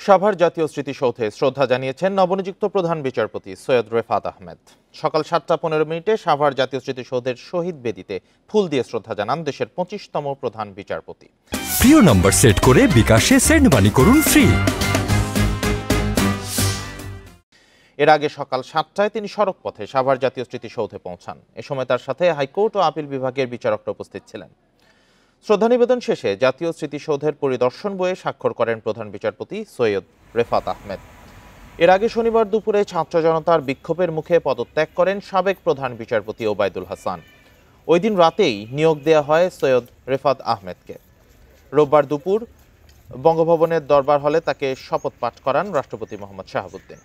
সাভার জাতীয় স্মৃতিসৌধে শ্রদ্ধা জানিয়েছেন নবনিযুক্ত প্রধান বিচারপতি সৈয়দ রেফাত আহমেদ। সকাল 7:15 সাভার জাতীয় স্মৃতিসৌধের শহীদ বেদিতে ফুল দিয়ে শ্রদ্ধা জানান দেশের 25তম প্রধান বিচারপতি। প্রিয় নম্বর সেট করে বিকাশে সেন্ড মানি করুন ফ্রি। এর আগে সকাল 7টায় তিনি সড়ক পথে সাভার জাতীয় স্মৃতিসৌধে পৌঁছান। এ সময় তার সাথে হাইকোর্ট ও আপিল বিভাগের বিচারকরা উপস্থিত ছিলেন। শ্রদ্ধা নিবেদন শেষে জাতীয় স্মৃতিসৌধের পরিদর্শন বইয়ে স্বাক্ষর করেন প্রধান বিচারপতি সৈয়দ রেফাত আহমেদ। এর আগে শনিবার দুপুরে ছাত্র জনতার বিক্ষোভের মুখে পদত্যাগ করেন সাবেক প্রধান বিচারপতি ওবায়দুল হাসান। ওই দিন রাতেই নিয়োগ দেওয়া হয় সৈয়দ রেফাত আহমেদকে। রোববার দুপুর বঙ্গভবনের দরবার হলে তাকে শপথ পাঠ করান রাষ্ট্রপতি মোহাম্মদ শাহাবুদ্দিন।